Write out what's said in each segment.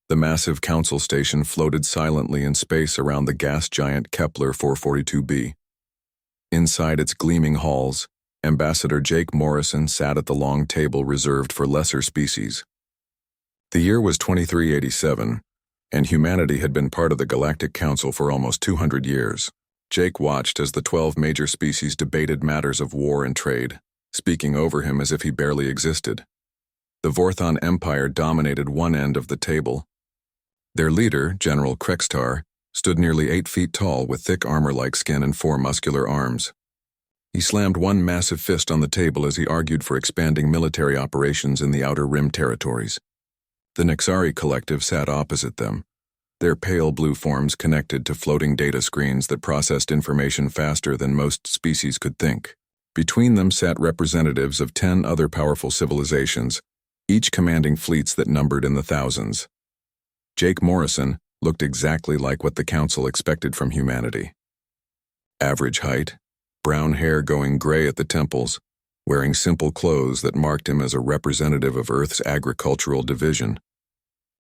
The massive council station floated silently in space around the gas giant Kepler 442b. Inside its gleaming halls, Ambassador Jake Morrison sat at the long table reserved for lesser species. The year was 2387, and humanity had been part of the Galactic Council for almost 200 years. Jake watched as the 12 major species debated matters of war and trade, speaking over him as if he barely existed. The Vorthon Empire dominated one end of the table. Their leader, General Krextar, stood nearly 8 feet tall with thick armor-like skin and 4 muscular arms. He slammed one massive fist on the table as he argued for expanding military operations in the Outer Rim territories. The Nexari Collective sat opposite them, their pale blue forms connected to floating data screens that processed information faster than most species could think. Between them sat representatives of 10 other powerful civilizations, each commanding fleets that numbered in the thousands. Jake Morrison looked exactly like what the Council expected from humanity. Average height, brown hair going gray at the temples, wearing simple clothes that marked him as a representative of Earth's agricultural division.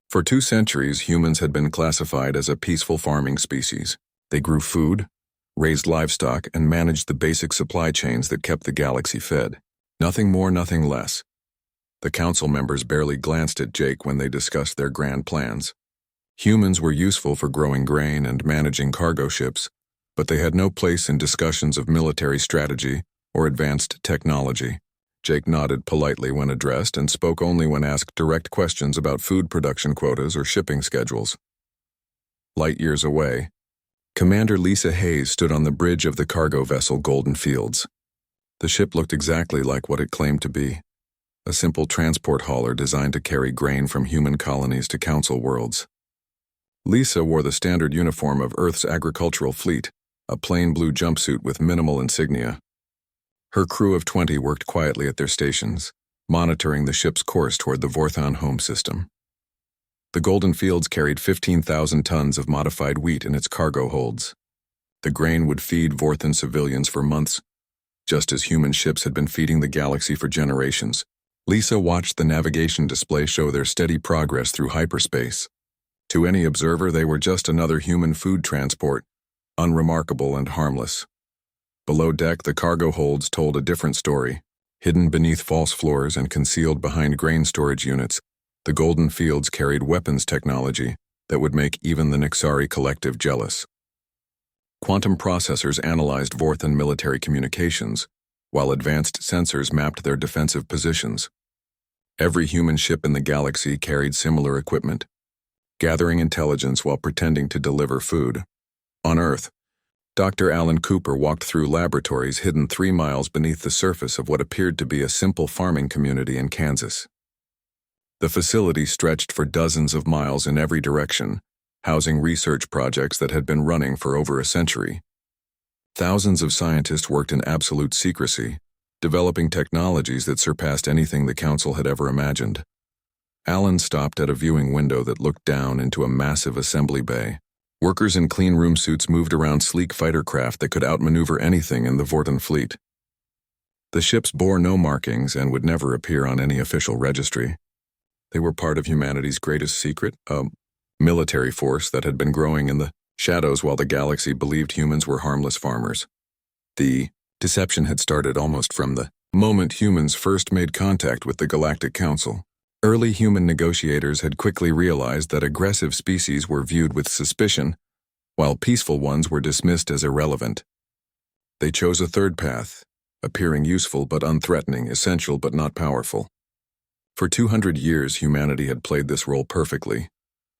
For 2 centuries, humans had been classified as a peaceful farming species. They grew food, raised livestock, and managed the basic supply chains that kept the galaxy fed. Nothing more, nothing less. The council members barely glanced at Jake when they discussed their grand plans. Humans were useful for growing grain and managing cargo ships, but they had no place in discussions of military strategy or advanced technology. Jake nodded politely when addressed and spoke only when asked direct questions about food production quotas or shipping schedules. Light years away, Commander Lisa Hayes stood on the bridge of the cargo vessel Golden Fields. The ship looked exactly like what it claimed to be, a simple transport hauler designed to carry grain from human colonies to council worlds. Lisa wore the standard uniform of Earth's agricultural fleet, a plain blue jumpsuit with minimal insignia. Her crew of 20 worked quietly at their stations, monitoring the ship's course toward the Vorthon home system. The Golden Fields carried 15,000 tons of modified wheat in its cargo holds. The grain would feed Vorthon civilians for months, just as human ships had been feeding the galaxy for generations. Lisa watched the navigation display show their steady progress through hyperspace. To any observer, they were just another human food transport, unremarkable and harmless. Below deck, the cargo holds told a different story. Hidden beneath false floors and concealed behind grain storage units, the Golden Fields carried weapons technology that would make even the Nexari Collective jealous. Quantum processors analyzed Vorthon military communications, while advanced sensors mapped their defensive positions. Every human ship in the galaxy carried similar equipment, gathering intelligence while pretending to deliver food. On Earth, Dr. Alan Cooper walked through laboratories hidden 3 miles beneath the surface of what appeared to be a simple farming community in Kansas. The facility stretched for dozens of miles in every direction, housing research projects that had been running for over a century. Thousands of scientists worked in absolute secrecy, developing technologies that surpassed anything the Council had ever imagined. Alan stopped at a viewing window that looked down into a massive assembly bay. Workers in clean room suits moved around sleek fighter craft that could outmaneuver anything in the Vorthon fleet. The ships bore no markings and would never appear on any official registry. They were part of humanity's greatest secret, a military force that had been growing in the shadows while the galaxy believed humans were harmless farmers. The deception had started almost from the moment humans first made contact with the Galactic Council. Early human negotiators had quickly realized that aggressive species were viewed with suspicion, while peaceful ones were dismissed as irrelevant. They chose a third path, appearing useful but unthreatening, essential but not powerful. For 200 years, humanity had played this role perfectly.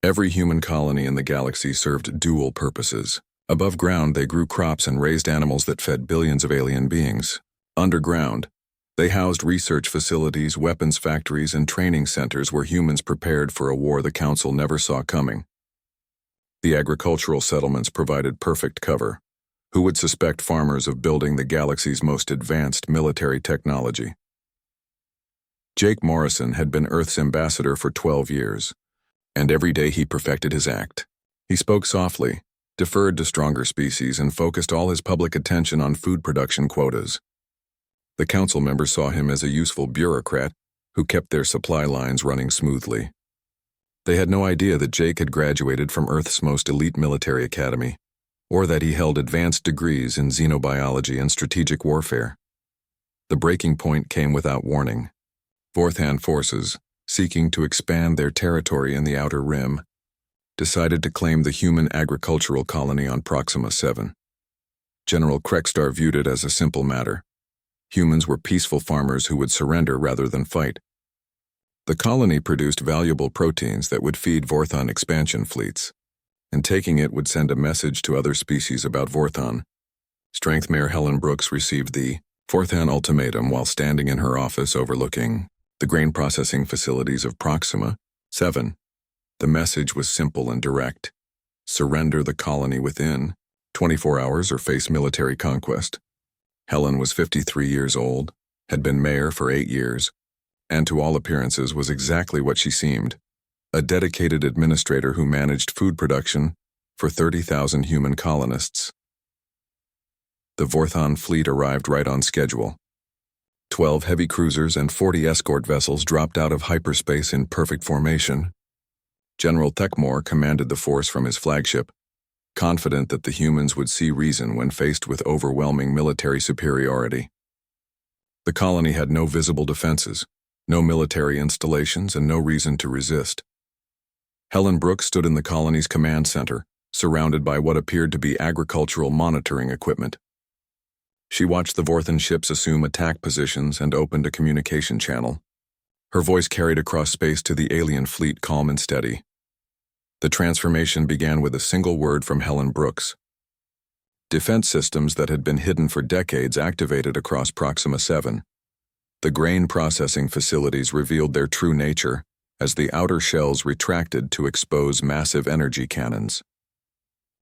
Every human colony in the galaxy served dual purposes. Above ground, they grew crops and raised animals that fed billions of alien beings. Underground, they housed research facilities, weapons factories, and training centers where humans prepared for a war the Council never saw coming. The agricultural settlements provided perfect cover. Who would suspect farmers of building the galaxy's most advanced military technology? Jake Morrison had been Earth's ambassador for 12 years, and every day he perfected his act. He spoke softly, deferred to stronger species, and focused all his public attention on food production quotas. The council members saw him as a useful bureaucrat who kept their supply lines running smoothly. They had no idea that Jake had graduated from Earth's most elite military academy, or that he held advanced degrees in xenobiology and strategic warfare. The breaking point came without warning. Vorthan forces, seeking to expand their territory in the Outer Rim, decided to claim the human agricultural colony on Proxima 7. General Krekstar viewed it as a simple matter. Humans were peaceful farmers who would surrender rather than fight. The colony produced valuable proteins that would feed Vorthan expansion fleets, and taking it would send a message to other species about Vorthan. Strength Mayor Helen Brooks received the Vorthan ultimatum while standing in her office overlooking the grain processing facilities of Proxima 7. The message was simple and direct. Surrender the colony within 24 hours or face military conquest. Helen was 53 years old, had been mayor for 8 years, and to all appearances was exactly what she seemed, a dedicated administrator who managed food production for 30,000 human colonists. The Vorthan fleet arrived right on schedule. 12 heavy cruisers and 40 escort vessels dropped out of hyperspace in perfect formation. General Thekmore commanded the force from his flagship, confident that the humans would see reason when faced with overwhelming military superiority. The colony had no visible defenses, no military installations, and no reason to resist. Helen Brooks stood in the colony's command center, surrounded by what appeared to be agricultural monitoring equipment. She watched the Vorthan ships assume attack positions and opened a communication channel. Her voice carried across space to the alien fleet, calm and steady. The transformation began with a single word from Helen Brooks. Defense systems that had been hidden for decades activated across Proxima 7. The grain processing facilities revealed their true nature as the outer shells retracted to expose massive energy cannons.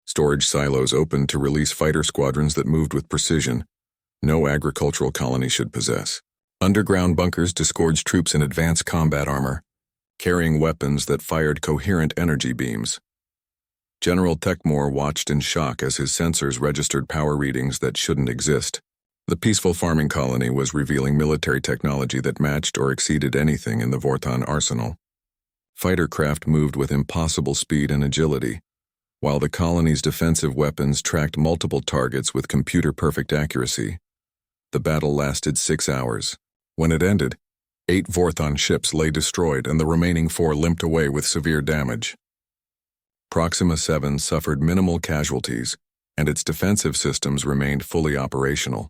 Storage silos opened to release fighter squadrons that moved with precision no agricultural colony should possess. Underground bunkers disgorged troops in advanced combat armor, carrying weapons that fired coherent energy beams. General Thekmore watched in shock as his sensors registered power readings that shouldn't exist. The peaceful farming colony was revealing military technology that matched or exceeded anything in the Vorthan arsenal. Fighter craft moved with impossible speed and agility, while the colony's defensive weapons tracked multiple targets with computer-perfect accuracy. The battle lasted 6 hours. When it ended, 8 Vorthan ships lay destroyed and the remaining 4 limped away with severe damage. Proxima 7 suffered minimal casualties, and its defensive systems remained fully operational.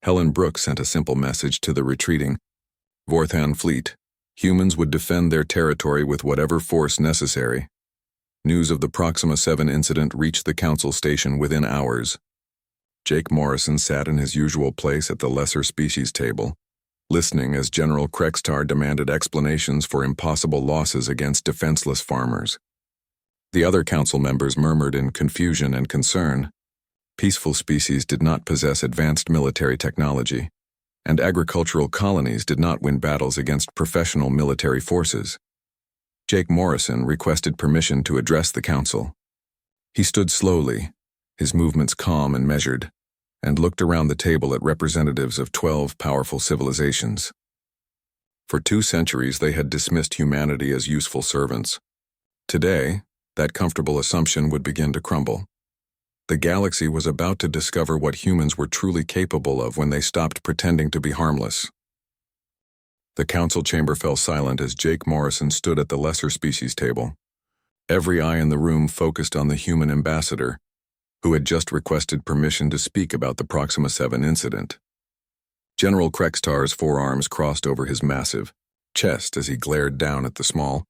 Helen Brooks sent a simple message to the retreating Vorthan fleet. Humans would defend their territory with whatever force necessary. News of the Proxima 7 incident reached the council station within hours. Jake Morrison sat in his usual place at the lesser species table, listening as General Krekstar demanded explanations for impossible losses against defenseless farmers. The other council members murmured in confusion and concern. Peaceful species did not possess advanced military technology, and agricultural colonies did not win battles against professional military forces. Jake Morrison requested permission to address the council. He stood slowly, his movements calm and measured, and looked around the table at representatives of 12 powerful civilizations. For 2 centuries they had dismissed humanity as useful servants. Today, that comfortable assumption would begin to crumble. The galaxy was about to discover what humans were truly capable of when they stopped pretending to be harmless. The council chamber fell silent as Jake Morrison stood at the lesser species table. Every eye in the room focused on the human ambassador, who had just requested permission to speak about the Proxima 7 incident. General Krekstar's forearms crossed over his massive chest as he glared down at the small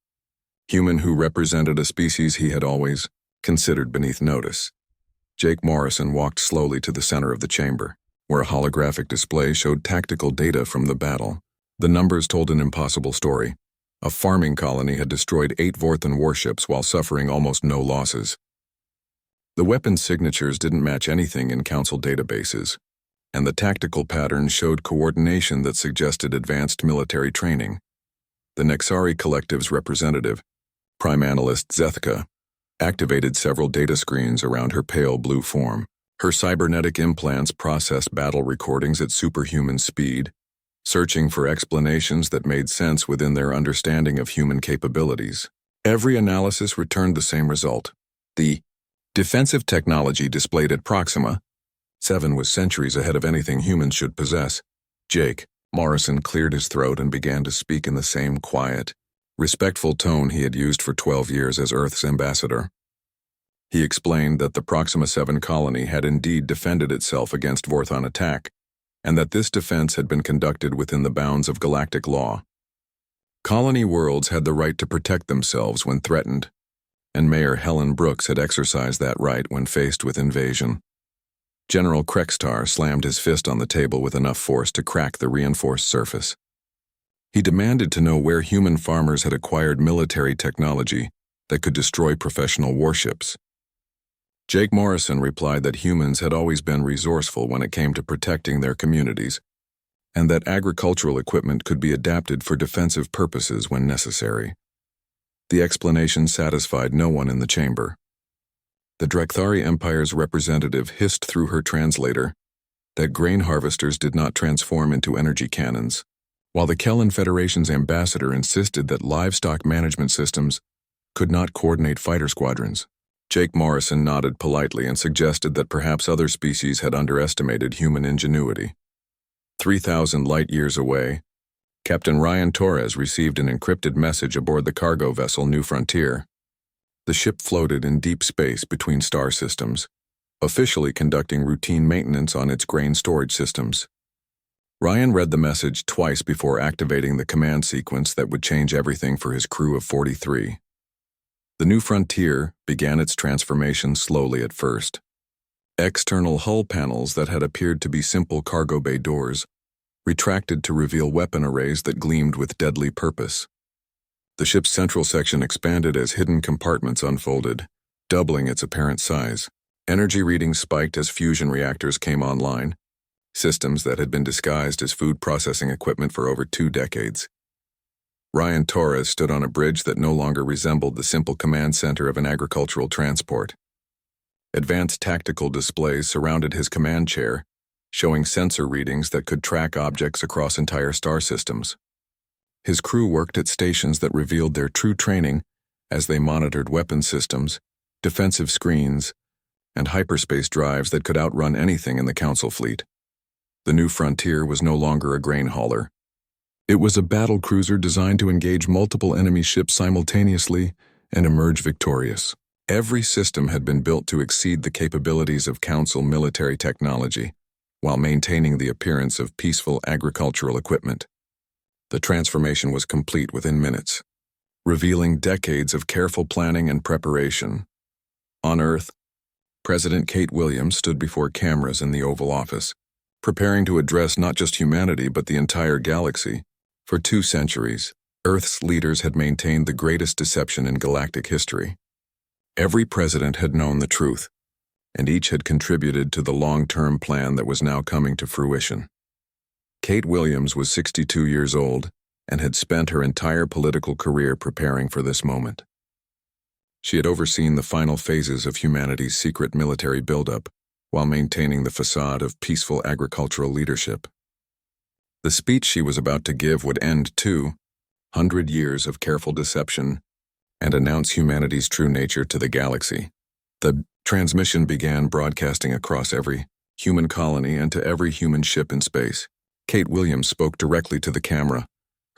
human who represented a species he had always considered beneath notice. Jake Morrison walked slowly to the center of the chamber, where a holographic display showed tactical data from the battle. The numbers told an impossible story. A farming colony had destroyed 8 Vorthan warships while suffering almost no losses. The weapon signatures didn't match anything in council databases, and the tactical patterns showed coordination that suggested advanced military training. The Nexari Collective's representative, Prime Analyst Zethka, activated several data screens around her pale blue form. Her cybernetic implants processed battle recordings at superhuman speed, searching for explanations that made sense within their understanding of human capabilities. Every analysis returned the same result. The defensive technology displayed at Proxima 7 was centuries ahead of anything humans should possess. Jake Morrison cleared his throat and began to speak in the same quiet, respectful tone he had used for 12 years as Earth's ambassador. He explained that the Proxima 7 colony had indeed defended itself against Vorthon attack, and that this defense had been conducted within the bounds of galactic law. Colony worlds had the right to protect themselves when threatened, and Mayor Helen Brooks had exercised that right when faced with invasion. General Krextar slammed his fist on the table with enough force to crack the reinforced surface. He demanded to know where human farmers had acquired military technology that could destroy professional warships. Jake Morrison replied that humans had always been resourceful when it came to protecting their communities, and that agricultural equipment could be adapted for defensive purposes when necessary. The explanation satisfied no one in the chamber. The Drekthari Empire's representative hissed through her translator that grain harvesters did not transform into energy cannons, while the Kellen Federation's ambassador insisted that livestock management systems could not coordinate fighter squadrons. Jake Morrison nodded politely and suggested that perhaps other species had underestimated human ingenuity. 3,000 light-years away, Captain Ryan Torres received an encrypted message aboard the cargo vessel New Frontier. The ship floated in deep space between star systems, officially conducting routine maintenance on its grain storage systems. Ryan read the message twice before activating the command sequence that would change everything for his crew of 43. The New Frontier began its transformation slowly at first. External hull panels that had appeared to be simple cargo bay doors retracted to reveal weapon arrays that gleamed with deadly purpose. The ship's central section expanded as hidden compartments unfolded, doubling its apparent size. Energy readings spiked as fusion reactors came online, systems that had been disguised as food processing equipment for over 2 decades. Ryan Torres stood on a bridge that no longer resembled the simple command center of an agricultural transport. Advanced tactical displays surrounded his command chair, showing sensor readings that could track objects across entire star systems. His crew worked at stations that revealed their true training as they monitored weapon systems, defensive screens, and hyperspace drives that could outrun anything in the Council fleet. The New Frontier was no longer a grain hauler. It was a battle cruiser designed to engage multiple enemy ships simultaneously and emerge victorious. Every system had been built to exceed the capabilities of Council military technology, while maintaining the appearance of peaceful agricultural equipment. The transformation was complete within minutes, revealing decades of careful planning and preparation. On Earth, President Kate Williams stood before cameras in the Oval Office, preparing to address not just humanity but the entire galaxy. For 2 centuries, Earth's leaders had maintained the greatest deception in galactic history. Every president had known the truth, and each had contributed to the long-term plan that was now coming to fruition. Kate Williams was 62 years old and had spent her entire political career preparing for this moment. She had overseen the final phases of humanity's secret military buildup while maintaining the facade of peaceful agricultural leadership. The speech she was about to give would end 200 years of careful deception and announce humanity's true nature to the galaxy. The transmission began broadcasting across every human colony and to every human ship in space. Kate Williams spoke directly to the camera,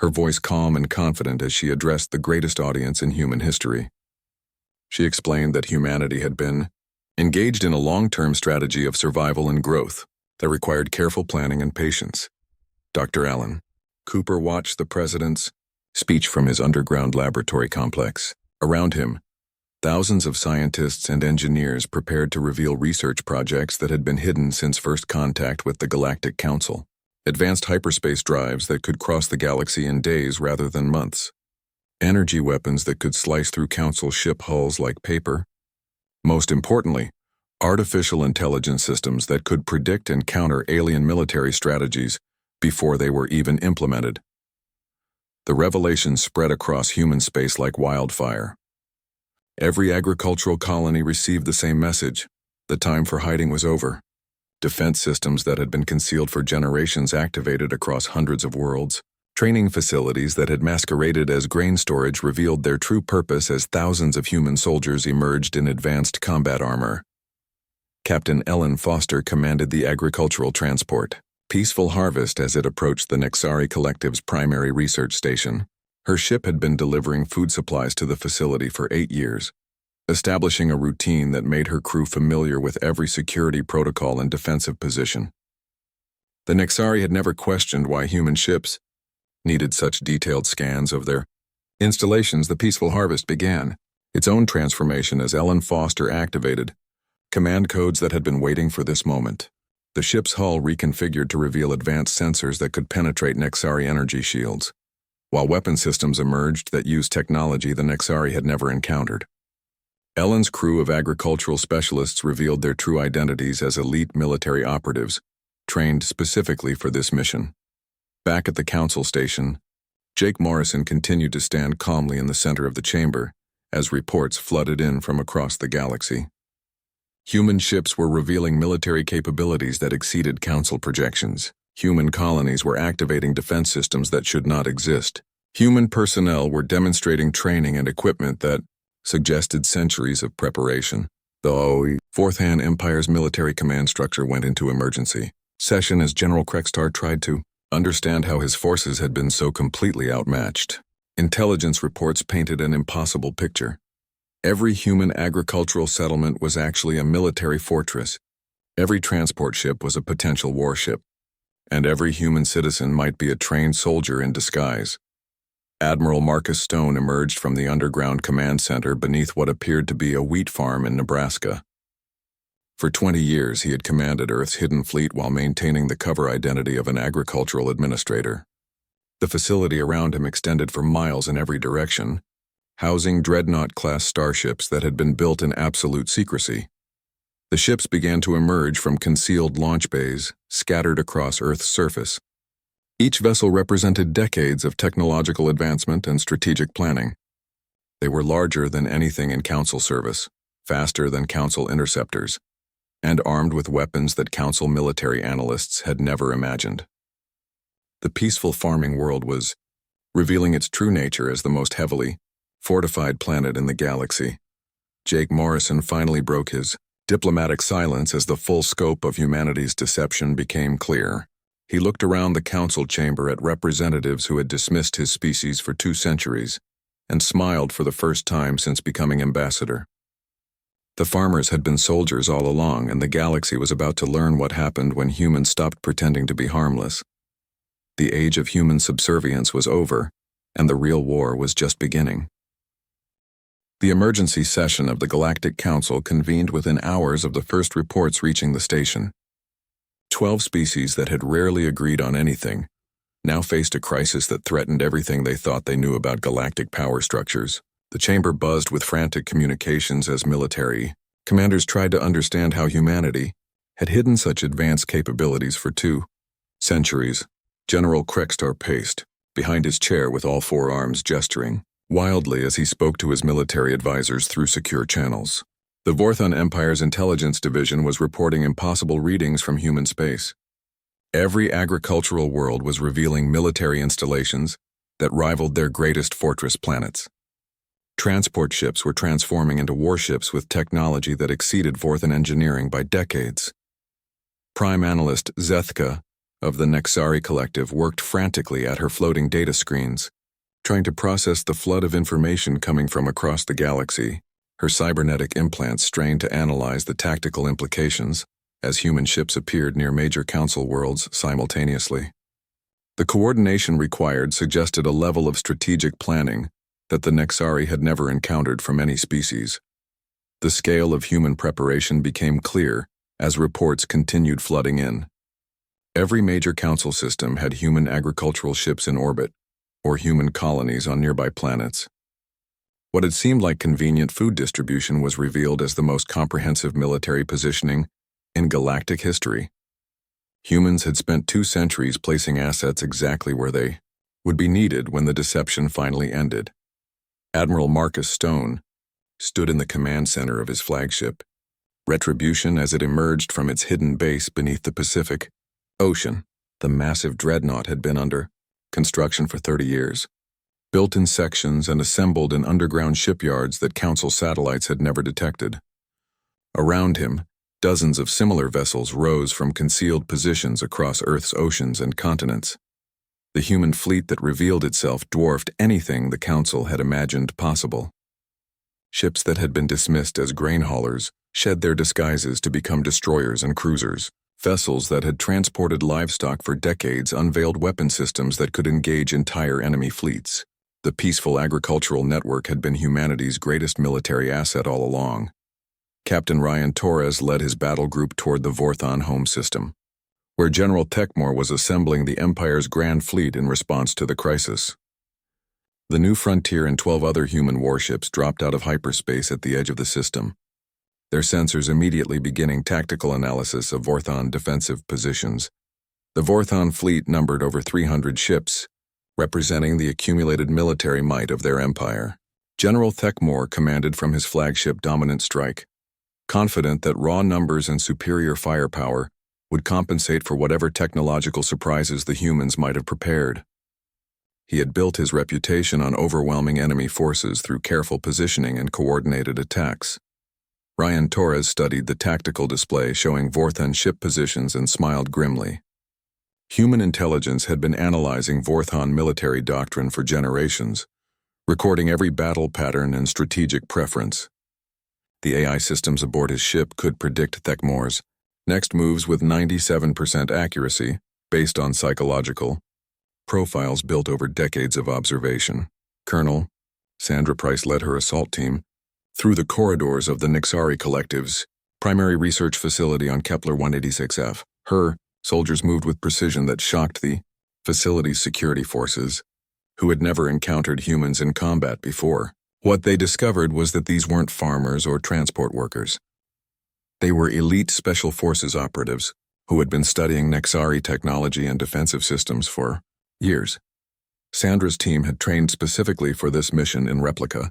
her voice calm and confident as she addressed the greatest audience in human history. She explained that humanity had been engaged in a long-term strategy of survival and growth that required careful planning and patience. Dr. Allen Cooper watched the president's speech from his underground laboratory complex. Around him, thousands of scientists and engineers prepared to reveal research projects that had been hidden since first contact with the Galactic Council. Advanced hyperspace drives that could cross the galaxy in days rather than months. Energy weapons that could slice through Council ship hulls like paper. Most importantly, artificial intelligence systems that could predict and counter alien military strategies before they were even implemented. The revelations spread across human space like wildfire. Every agricultural colony received the same message. The time for hiding was over. Defense systems that had been concealed for generations activated across hundreds of worlds. Training facilities that had masqueraded as grain storage revealed their true purpose as thousands of human soldiers emerged in advanced combat armor. Captain Ellen Foster commanded the agricultural transport, Peaceful Harvest, as it approached the Nexari Collective's primary research station. Her ship had been delivering food supplies to the facility for 8 years, establishing a routine that made her crew familiar with every security protocol and defensive position. The Nexari had never questioned why human ships needed such detailed scans of their installations. The Peaceful Harvest began its own transformation as Ellen Foster activated command codes that had been waiting for this moment. The ship's hull reconfigured to reveal advanced sensors that could penetrate Nexari energy shields, while weapon systems emerged that used technology the Nexari had never encountered. Ellen's crew of agricultural specialists revealed their true identities as elite military operatives, trained specifically for this mission. Back at the council station, Jake Morrison continued to stand calmly in the center of the chamber as reports flooded in from across the galaxy. Human ships were revealing military capabilities that exceeded council projections. Human colonies were activating defense systems that should not exist. Human personnel were demonstrating training and equipment that suggested centuries of preparation. The Fourth Han Empire's military command structure went into emergency session as General Krextar tried to understand how his forces had been so completely outmatched. Intelligence reports painted an impossible picture. Every human agricultural settlement was actually a military fortress. Every transport ship was a potential warship, and every human citizen might be a trained soldier in disguise. Admiral Marcus Stone emerged from the underground command center beneath what appeared to be a wheat farm in Nebraska. For 20 years, he had commanded Earth's hidden fleet while maintaining the cover identity of an agricultural administrator. The facility around him extended for miles in every direction, housing dreadnought-class starships that had been built in absolute secrecy. The ships began to emerge from concealed launch bays scattered across Earth's surface. Each vessel represented decades of technological advancement and strategic planning. They were larger than anything in Council service, faster than Council interceptors, and armed with weapons that Council military analysts had never imagined. The peaceful farming world was revealing its true nature as the most heavily fortified planet in the galaxy. Jake Morrison finally broke his diplomatic silence as the full scope of humanity's deception became clear. He looked around the council chamber at representatives who had dismissed his species for 2 centuries and smiled for the first time since becoming ambassador. The farmers had been soldiers all along, and the galaxy was about to learn what happened when humans stopped pretending to be harmless. The age of human subservience was over, and the real war was just beginning. The emergency session of the Galactic Council convened within hours of the first reports reaching the station. 12 species that had rarely agreed on anything now faced a crisis that threatened everything they thought they knew about galactic power structures. The chamber buzzed with frantic communications as military commanders tried to understand how humanity had hidden such advanced capabilities for 2 centuries. General Krextar paced behind his chair with all 4 arms gesturing wildly as he spoke to his military advisors through secure channels. The Vorthon Empire's intelligence division was reporting impossible readings from human space. Every agricultural world was revealing military installations that rivaled their greatest fortress planets. Transport ships were transforming into warships with technology that exceeded Vorthon engineering by decades. Prime Analyst Zethka of the Nexari Collective worked frantically at her floating data screens, trying to process the flood of information coming from across the galaxy. Her cybernetic implants strained to analyze the tactical implications as human ships appeared near major council worlds simultaneously. The coordination required suggested a level of strategic planning that the Nexari had never encountered from any species. The scale of human preparation became clear as reports continued flooding in. Every major council system had human agricultural ships in orbit, or human colonies on nearby planets. What had seemed like convenient food distribution was revealed as the most comprehensive military positioning in galactic history. Humans had spent 2 centuries placing assets exactly where they would be needed when the deception finally ended. Admiral Marcus Stone stood in the command center of his flagship, Retribution, as it emerged from its hidden base beneath the Pacific Ocean. The massive dreadnought had been under construction for 30 years, built in sections and assembled in underground shipyards that Council satellites had never detected. Around him, dozens of similar vessels rose from concealed positions across Earth's oceans and continents. The human fleet that revealed itself dwarfed anything the Council had imagined possible. Ships that had been dismissed as grain haulers shed their disguises to become destroyers and cruisers. Vessels that had transported livestock for decades unveiled weapon systems that could engage entire enemy fleets. The peaceful agricultural network had been humanity's greatest military asset all along. Captain Ryan Torres led his battle group toward the Vorthon home system, where General Techmore was assembling the Empire's Grand Fleet in response to the crisis. The New Frontier and 12 other human warships dropped out of hyperspace at the edge of the system, their sensors immediately beginning tactical analysis of Vorthon defensive positions. The Vorthon fleet numbered over 300 ships, representing the accumulated military might of their empire. General Techmore commanded from his flagship Dominant Strike, confident that raw numbers and superior firepower would compensate for whatever technological surprises the humans might have prepared. He had built his reputation on overwhelming enemy forces through careful positioning and coordinated attacks. Ryan Torres studied the tactical display showing Vorthon ship positions and smiled grimly. Human intelligence had been analyzing Vorthon military doctrine for generations, recording every battle pattern and strategic preference. The AI systems aboard his ship could predict Techmore's next moves with 97% accuracy, based on psychological profiles built over decades of observation. Colonel Sandra Price led her assault team through the corridors of the Nixari Collective's primary research facility on Kepler 186F. Her soldiers moved with precision that shocked the facility's security forces, who had never encountered humans in combat before. What they discovered was that these weren't farmers or transport workers. They were elite Special Forces operatives who had been studying Nexari technology and defensive systems for years. Sandra's team had trained specifically for this mission in replica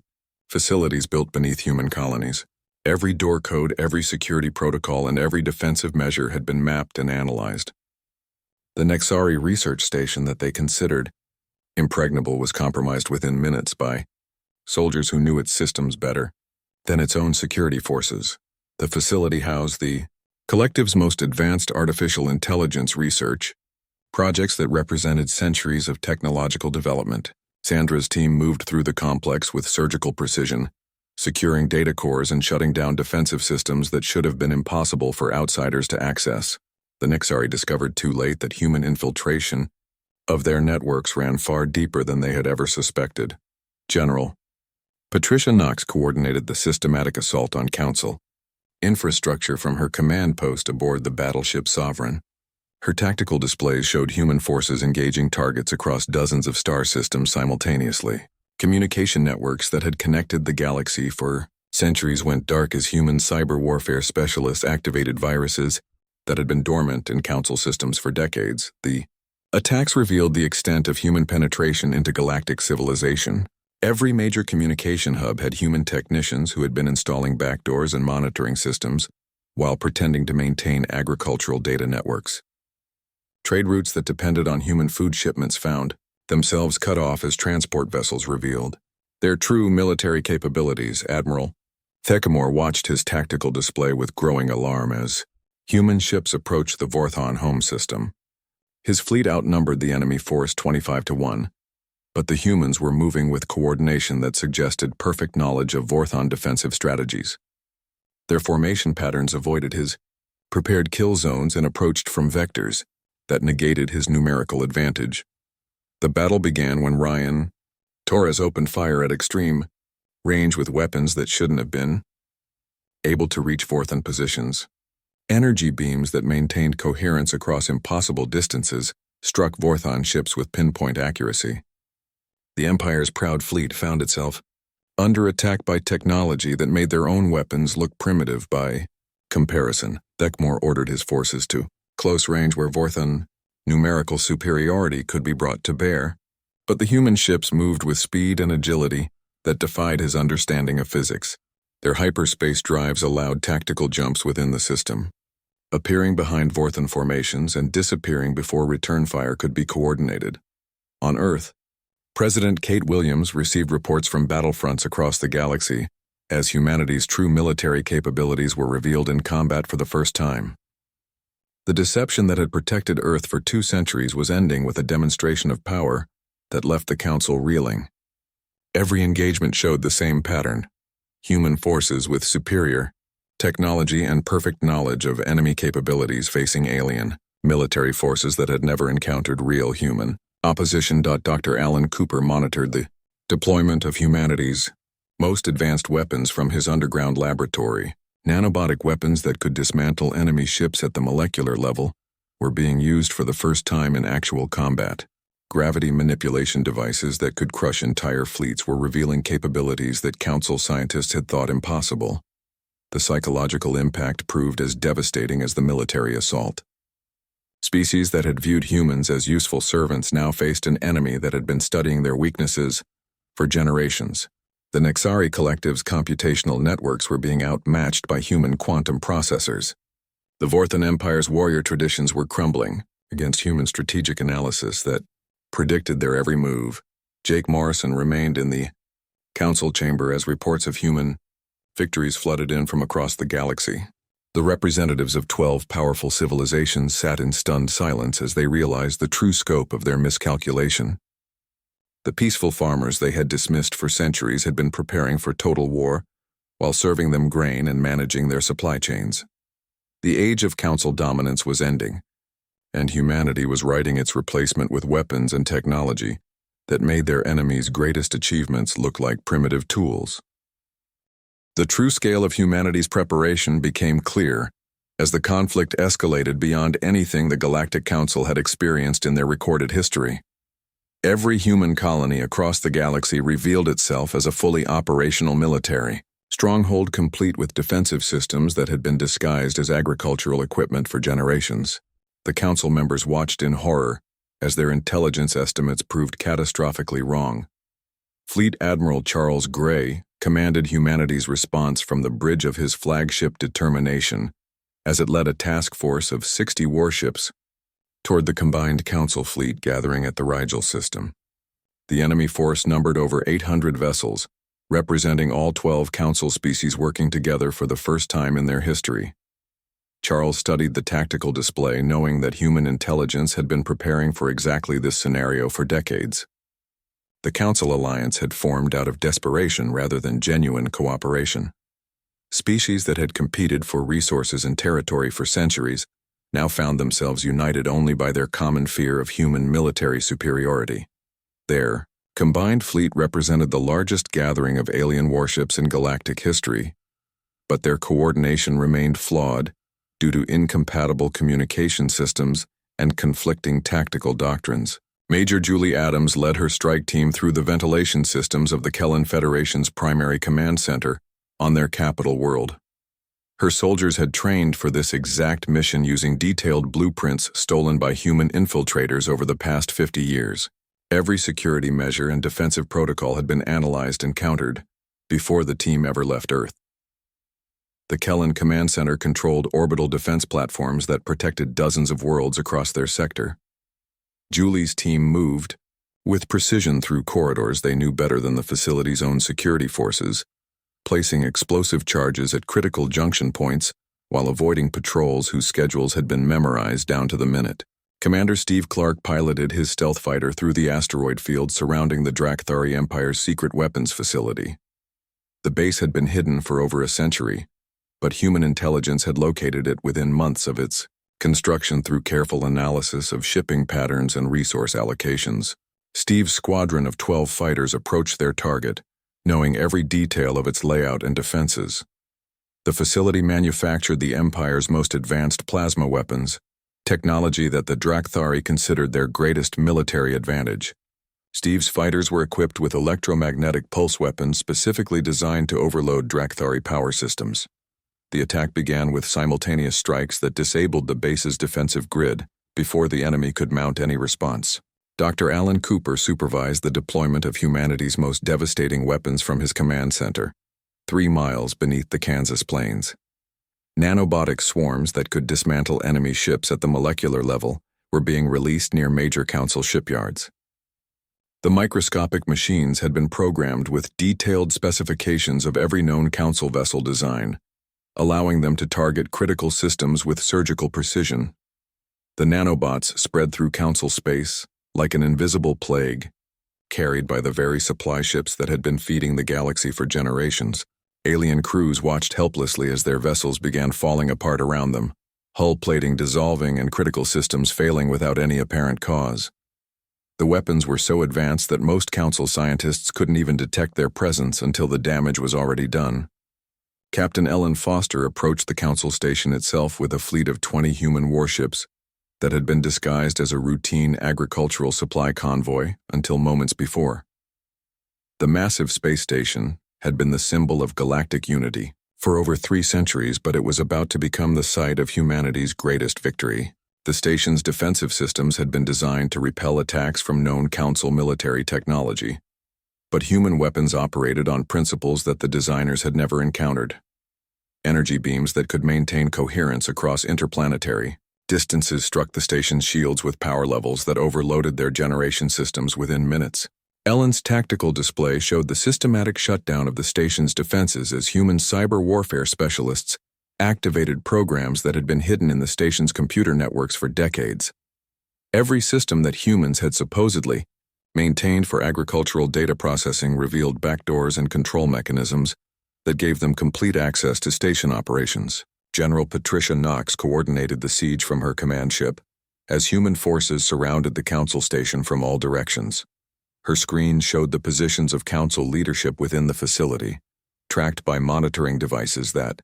facilities built beneath human colonies. Every door code, every security protocol, and every defensive measure had been mapped and analyzed. The Nexari research station that they considered impregnable was compromised within minutes by soldiers who knew its systems better than its own security forces. The facility housed the collective's most advanced artificial intelligence research, projects that represented centuries of technological development. Sandra's team moved through the complex with surgical precision, securing data cores and shutting down defensive systems that should have been impossible for outsiders to access. The Nixari discovered too late that human infiltration of their networks ran far deeper than they had ever suspected. General Patricia Knox coordinated the systematic assault on Council infrastructure from her command post aboard the battleship Sovereign. Her tactical displays showed human forces engaging targets across dozens of star systems simultaneously. Communication networks that had connected the galaxy for centuries went dark as human cyber warfare specialists activated viruses that had been dormant in Council systems for decades. The attacks revealed the extent of human penetration into galactic civilization. Every major communication hub had human technicians who had been installing backdoors and monitoring systems while pretending to maintain agricultural data networks. Trade routes that depended on human food shipments found themselves cut off as transport vessels revealed their true military capabilities. Admiral Thecamore watched his tactical display with growing alarm as human ships approached the Vorthon home system. His fleet outnumbered the enemy force 25-1, but the humans were moving with coordination that suggested perfect knowledge of Vorthon defensive strategies. Their formation patterns avoided his prepared kill zones and approached from vectors that negated his numerical advantage. The battle began when Ryan Torres opened fire at extreme range with weapons that shouldn't have been able to reach Vorthon positions. Energy beams that maintained coherence across impossible distances struck Vorthon ships with pinpoint accuracy. The Empire's proud fleet found itself under attack by technology that made their own weapons look primitive by comparison. Thecmore ordered his forces to close range where Vorthon numerical superiority could be brought to bear, but the human ships moved with speed and agility that defied his understanding of physics. Their hyperspace drives allowed tactical jumps within the system, appearing behind Vorthon formations and disappearing before return fire could be coordinated. On Earth, President Kate Williams received reports from battlefronts across the galaxy as humanity's true military capabilities were revealed in combat for the first time. The deception that had protected Earth for 2 centuries was ending with a demonstration of power that left the Council reeling. Every engagement showed the same pattern: human forces with superior technology and perfect knowledge of enemy capabilities facing alien military forces that had never encountered real human opposition. Dr. Alan Cooper monitored the deployment of humanity's most advanced weapons from his underground laboratory. Nanobotic weapons that could dismantle enemy ships at the molecular level were being used for the first time in actual combat. Gravity manipulation devices that could crush entire fleets were revealing capabilities that Council scientists had thought impossible. The psychological impact proved as devastating as the military assault. Species that had viewed humans as useful servants now faced an enemy that had been studying their weaknesses for generations. The Nexari Collective's computational networks were being outmatched by human quantum processors. The Vorthan Empire's warrior traditions were crumbling against human strategic analysis that predicted their every move. Jake Morrison remained in the Council chamber as reports of human victories flooded in from across the galaxy. The representatives of 12 powerful civilizations sat in stunned silence as they realized the true scope of their miscalculation. The peaceful farmers they had dismissed for centuries had been preparing for total war while serving them grain and managing their supply chains. The age of Council dominance was ending, and humanity was writing its replacement with weapons and technology that made their enemies' greatest achievements look like primitive tools. The true scale of humanity's preparation became clear as the conflict escalated beyond anything the Galactic Council had experienced in their recorded history. Every human colony across the galaxy revealed itself as a fully operational military stronghold, complete with defensive systems that had been disguised as agricultural equipment for generations. The Council members watched in horror as their intelligence estimates proved catastrophically wrong. Fleet Admiral Charles Gray commanded humanity's response from the bridge of his flagship Determination as it led a task force of 60 warships toward the combined Council fleet gathering at the Rigel system. The enemy force numbered over 800 vessels, representing all 12 Council species working together for the first time in their history. Charles studied the tactical display, knowing that human intelligence had been preparing for exactly this scenario for decades. The Council alliance had formed out of desperation rather than genuine cooperation. Species that had competed for resources and territory for centuries now found themselves united only by their common fear of human military superiority. Their combined fleet represented the largest gathering of alien warships in galactic history, but their coordination remained flawed due to incompatible communication systems and conflicting tactical doctrines. Major Julie Adams led her strike team through the ventilation systems of the Kellan Federation's primary command center on their capital world. Her soldiers had trained for this exact mission using detailed blueprints stolen by human infiltrators over the past 50 years. Every security measure and defensive protocol had been analyzed and countered before the team ever left Earth. The Kellan Command Center controlled orbital defense platforms that protected dozens of worlds across their sector. Julie's team moved with precision through corridors they knew better than the facility's own security forces, placing explosive charges at critical junction points while avoiding patrols whose schedules had been memorized down to the minute. Commander Steve Clark piloted his stealth fighter through the asteroid field surrounding the Drakthari Empire's secret weapons facility. The base had been hidden for over a century, but human intelligence had located it within months of its construction through careful analysis of shipping patterns and resource allocations. Steve's squadron of 12 fighters approached their target, knowing every detail of its layout and defenses. The facility manufactured the Empire's most advanced plasma weapons, technology that the Drakthari considered their greatest military advantage. Steve's fighters were equipped with electromagnetic pulse weapons specifically designed to overload Drakthari power systems. The attack began with simultaneous strikes that disabled the base's defensive grid before the enemy could mount any response. Dr. Alan Cooper supervised the deployment of humanity's most devastating weapons from his command center, 3 miles beneath the Kansas plains. Nanobotic swarms that could dismantle enemy ships at the molecular level were being released near major Council shipyards. The microscopic machines had been programmed with detailed specifications of every known Council vessel design, allowing them to target critical systems with surgical precision. The nanobots spread through Council space like an invisible plague, carried by the very supply ships that had been feeding the galaxy for generations. Alien crews watched helplessly as their vessels began falling apart around them, hull plating dissolving and critical systems failing without any apparent cause. The weapons were so advanced that most Council scientists couldn't even detect their presence until the damage was already done. Captain Ellen Foster approached the Council station itself with a fleet of 20 human warships that had been disguised as a routine agricultural supply convoy until moments before. The massive space station had been the symbol of galactic unity for over 3 centuries, but it was about to become the site of humanity's greatest victory. The station's defensive systems had been designed to repel attacks from known Council military technology, but human weapons operated on principles that the designers had never encountered. Energy beams that could maintain coherence across interplanetary distances struck the station's shields with power levels that overloaded their generation systems within minutes. Ellen's tactical display showed the systematic shutdown of the station's defenses as human cyber warfare specialists activated programs that had been hidden in the station's computer networks for decades. Every system that humans had supposedly maintained for agricultural data processing revealed backdoors and control mechanisms that gave them complete access to station operations. General Patricia Knox coordinated the siege from her command ship as human forces surrounded the Council station from all directions. Her screen showed the positions of Council leadership within the facility, tracked by monitoring devices that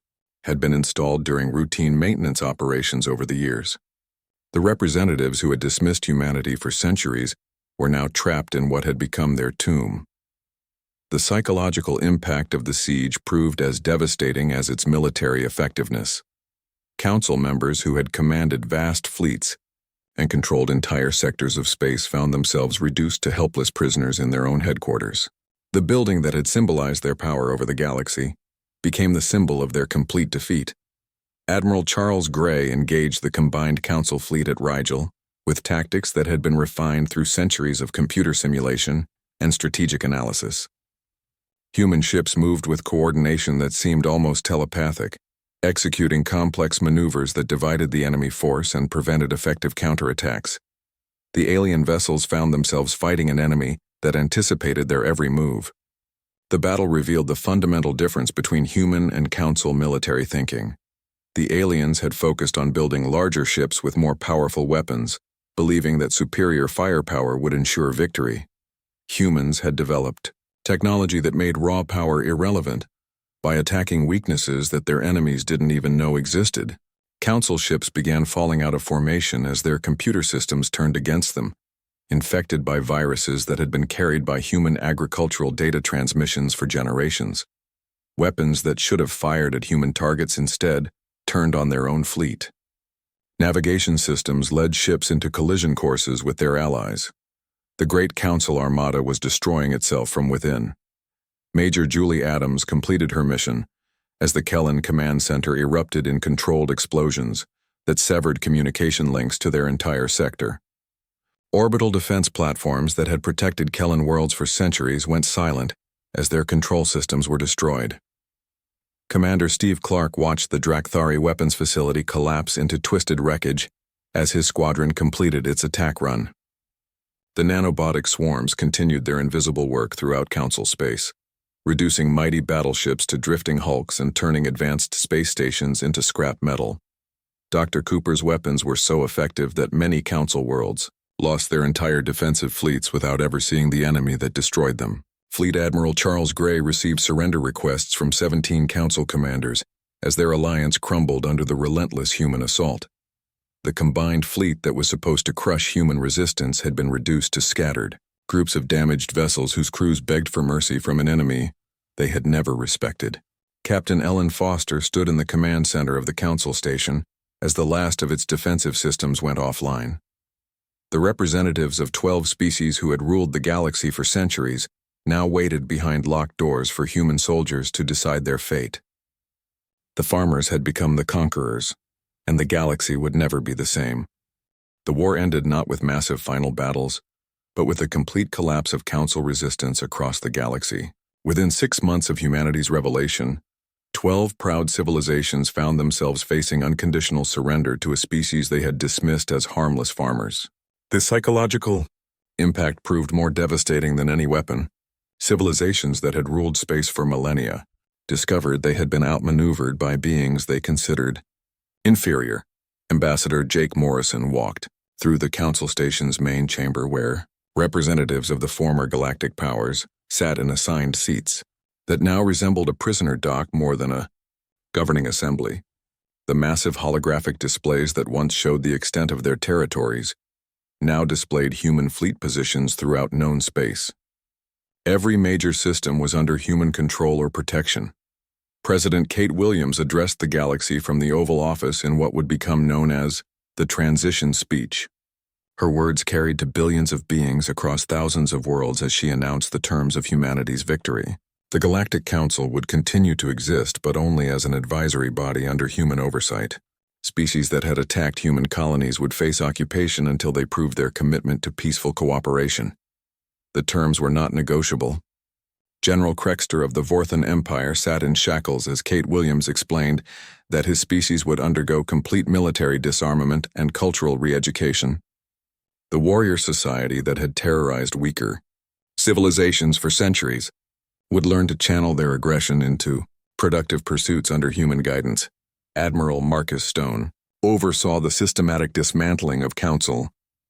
had been installed during routine maintenance operations over the years. The representatives who had dismissed humanity for centuries were now trapped in what had become their tomb. The psychological impact of the siege proved as devastating as its military effectiveness. Council members who had commanded vast fleets and controlled entire sectors of space found themselves reduced to helpless prisoners in their own headquarters. The building that had symbolized their power over the galaxy became the symbol of their complete defeat. Admiral Charles Gray engaged the combined Council fleet at Rigel with tactics that had been refined through centuries of computer simulation and strategic analysis. Human ships moved with coordination that seemed almost telepathic, executing complex maneuvers that divided the enemy force and prevented effective counterattacks. The alien vessels found themselves fighting an enemy that anticipated their every move. The battle revealed the fundamental difference between human and Council military thinking. The aliens had focused on building larger ships with more powerful weapons, believing that superior firepower would ensure victory. Humans had developed technology that made raw power irrelevant by attacking weaknesses that their enemies didn't even know existed. Council ships began falling out of formation as their computer systems turned against them, infected by viruses that had been carried by human agricultural data transmissions for generations. Weapons that should have fired at human targets instead turned on their own fleet. Navigation systems led ships into collision courses with their allies. The Great Council Armada was destroying itself from within. Major Julie Adams completed her mission as the Kellen Command Center erupted in controlled explosions that severed communication links to their entire sector. Orbital defense platforms that had protected Kellen worlds for centuries went silent as their control systems were destroyed. Commander Steve Clark watched the Drakthari weapons facility collapse into twisted wreckage as his squadron completed its attack run. The nanobotic swarms continued their invisible work throughout Council space, reducing mighty battleships to drifting hulks and turning advanced space stations into scrap metal. Dr. Cooper's weapons were so effective that many Council worlds lost their entire defensive fleets without ever seeing the enemy that destroyed them. Fleet Admiral Charles Gray received surrender requests from 17 Council commanders as their alliance crumbled under the relentless human assault. The combined fleet that was supposed to crush human resistance had been reduced to scattered groups of damaged vessels whose crews begged for mercy from an enemy they had never respected. Captain Ellen Foster stood in the command center of the Council station as the last of its defensive systems went offline. The representatives of 12 species who had ruled the galaxy for centuries now waited behind locked doors for human soldiers to decide their fate. The farmers had become the conquerors, and the galaxy would never be the same. The war ended not with massive final battles, but with the complete collapse of Council resistance across the galaxy. Within 6 months of humanity's revelation, 12 proud civilizations found themselves facing unconditional surrender to a species they had dismissed as harmless farmers. This psychological impact proved more devastating than any weapon. Civilizations that had ruled space for millennia discovered they had been outmaneuvered by beings they considered inferior. Ambassador Jake Morrison walked through the Council Station's main chamber where representatives of the former galactic powers sat in assigned seats that now resembled a prisoner dock more than a governing assembly. The massive holographic displays that once showed the extent of their territories now displayed human fleet positions throughout known space. Every major system was under human control or protection. President Kate Williams addressed the galaxy from the Oval Office in what would become known as the Transition Speech. Her words carried to billions of beings across thousands of worlds as she announced the terms of humanity's victory. The Galactic Council would continue to exist, but only as an advisory body under human oversight. Species that had attacked human colonies would face occupation until they proved their commitment to peaceful cooperation. The terms were not negotiable. General Krexter of the Vorthan Empire sat in shackles as Kate Williams explained that his species would undergo complete military disarmament and cultural re-education. The warrior society that had terrorized weaker civilizations for centuries would learn to channel their aggression into productive pursuits under human guidance. Admiral Marcus Stone oversaw the systematic dismantling of Council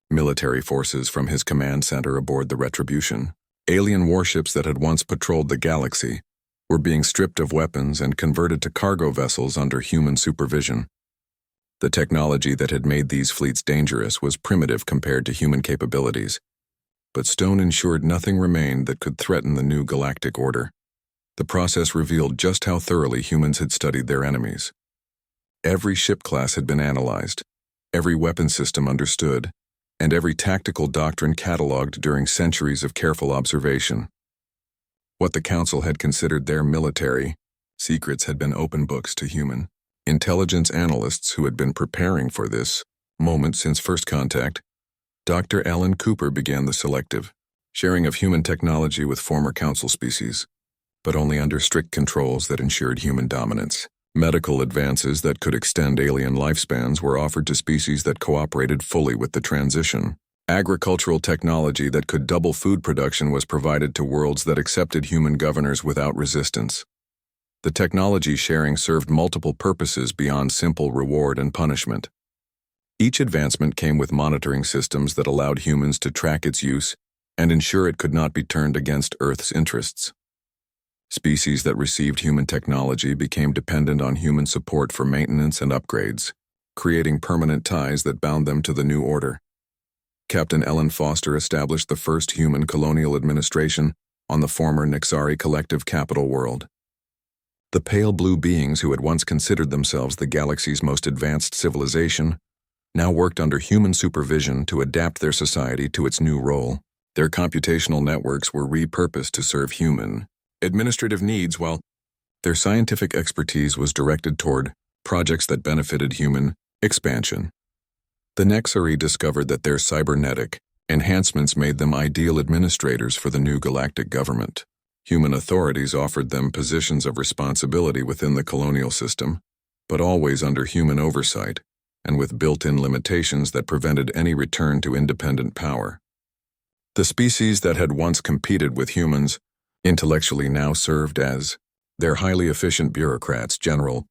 military forces from his command center aboard the Retribution. Alien warships that had once patrolled the galaxy were being stripped of weapons and converted to cargo vessels under human supervision. The technology that had made these fleets dangerous was primitive compared to human capabilities, but Stone ensured nothing remained that could threaten the new galactic order. The process revealed just how thoroughly humans had studied their enemies. Every ship class had been analyzed, every weapon system understood, and every tactical doctrine catalogued during centuries of careful observation. What the Council had considered their military secrets had been open books to human intelligence analysts who had been preparing for this moment since first contact. Dr. Alan Cooper began the selective sharing of human technology with former Council species, but only under strict controls that ensured human dominance. Medical advances that could extend alien lifespans were offered to species that cooperated fully with the transition. Agricultural technology that could double food production was provided to worlds that accepted human governors without resistance. The technology sharing served multiple purposes beyond simple reward and punishment. Each advancement came with monitoring systems that allowed humans to track its use and ensure it could not be turned against Earth's interests. Species that received human technology became dependent on human support for maintenance and upgrades, creating permanent ties that bound them to the new order. Captain Ellen Foster established the first human colonial administration on the former Nixari collective capital world. The pale blue beings who had once considered themselves the galaxy's most advanced civilization now worked under human supervision to adapt their society to its new role. Their computational networks were repurposed to serve human administrative needs, while their scientific expertise was directed toward projects that benefited human expansion. The Nexari discovered that their cybernetic enhancements made them ideal administrators for the new galactic government. Human authorities offered them positions of responsibility within the colonial system, but always under human oversight and with built-in limitations that prevented any return to independent power. The species that had once competed with humans intellectually now served as their highly efficient bureaucrats. General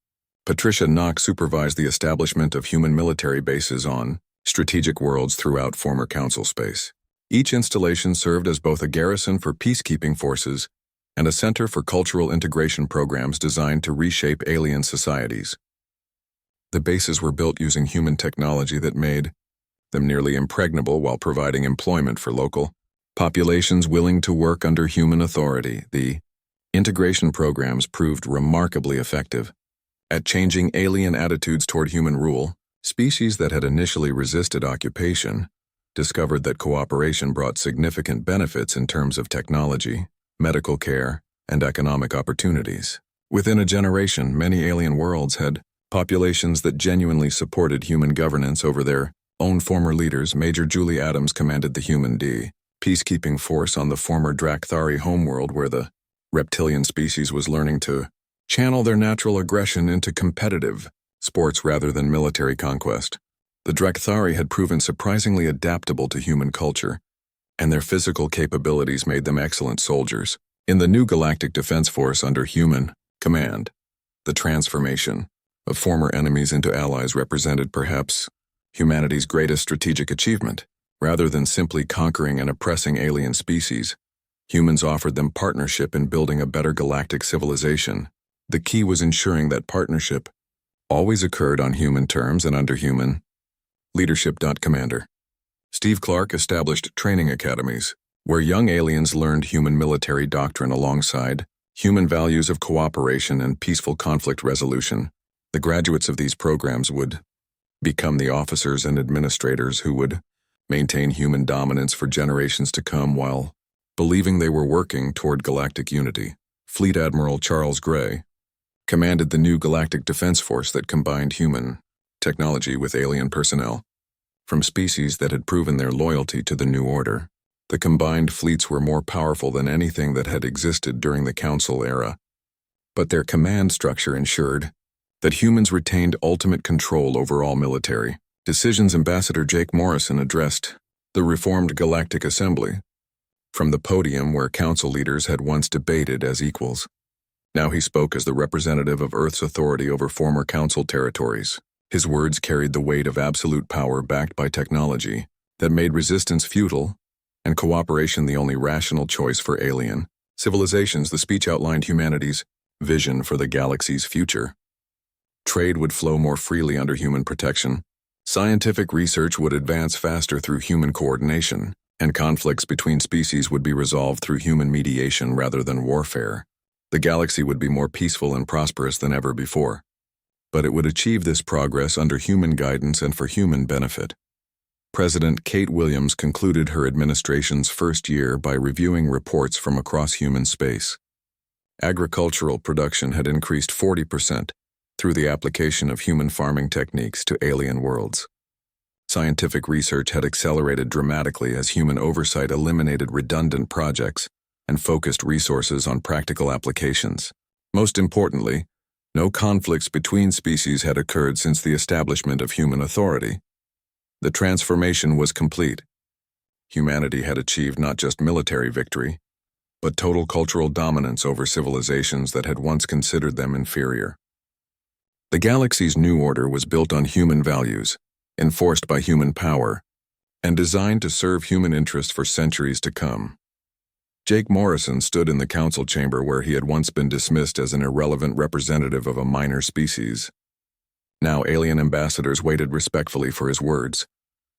Patricia Knox supervised the establishment of human military bases on strategic worlds throughout former Council space. Each installation served as both a garrison for peacekeeping forces and a center for cultural integration programs designed to reshape alien societies. The bases were built using human technology that made them nearly impregnable while providing employment for local populations willing to work under human authority. The integration programs proved remarkably effective at changing alien attitudes toward human rule. Species that had initially resisted occupation discovered that cooperation brought significant benefits in terms of technology, medical care, and economic opportunities. Within a generation, many alien worlds had populations that genuinely supported human governance over their own former leaders. Major Julie Adams commanded the Human D. peacekeeping force on the former Drakthari homeworld where the reptilian species was learning to channel their natural aggression into competitive sports rather than military conquest. The Drakthari had proven surprisingly adaptable to human culture, and their physical capabilities made them excellent soldiers. In the new Galactic Defense Force under human command, the transformation of former enemies into allies represented perhaps humanity's greatest strategic achievement. Rather than simply conquering and oppressing alien species, humans offered them partnership in building a better galactic civilization. The key was ensuring that partnership always occurred on human terms and under human leadership. Commander Steve Clark established training academies, where young aliens learned human military doctrine alongside human values of cooperation and peaceful conflict resolution. The graduates of these programs would become the officers and administrators who would maintain human dominance for generations to come while believing they were working toward galactic unity. Fleet Admiral Charles Gray commanded the new Galactic Defense Force that combined human technology with alien personnel from species that had proven their loyalty to the New Order. The combined fleets were more powerful than anything that had existed during the Council era, but their command structure ensured that humans retained ultimate control over all military decisions. Ambassador Jake Morrison addressed the reformed Galactic Assembly from the podium where Council leaders had once debated as equals. Now he spoke as the representative of Earth's authority over former Council territories. His words carried the weight of absolute power backed by technology that made resistance futile and cooperation the only rational choice for alien civilizations. The speech outlined humanity's vision for the galaxy's future. Trade would flow more freely under human protection. Scientific research would advance faster through human coordination, and conflicts between species would be resolved through human mediation rather than warfare. The galaxy would be more peaceful and prosperous than ever before. But it would achieve this progress under human guidance and for human benefit. President Kate Williams concluded her administration's first year by reviewing reports from across human space. Agricultural production had increased 40% through the application of human farming techniques to alien worlds. Scientific research had accelerated dramatically as human oversight eliminated redundant projects and focused resources on practical applications. Most importantly, no conflicts between species had occurred since the establishment of human authority. The transformation was complete. Humanity had achieved not just military victory, but total cultural dominance over civilizations that had once considered them inferior. The galaxy's new order was built on human values, enforced by human power, and designed to serve human interests for centuries to come. Jake Morrison stood in the council chamber where he had once been dismissed as an irrelevant representative of a minor species. Now alien ambassadors waited respectfully for his words,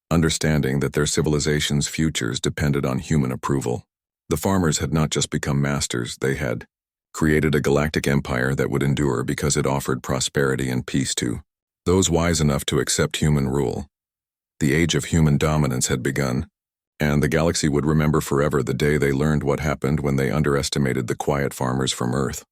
understanding that their civilization's futures depended on human approval. The farmers had not just become masters, they had created a galactic empire that would endure because it offered prosperity and peace to those wise enough to accept human rule. The age of human dominance had begun, and the galaxy would remember forever the day they learned what happened when they underestimated the quiet farmers from Earth.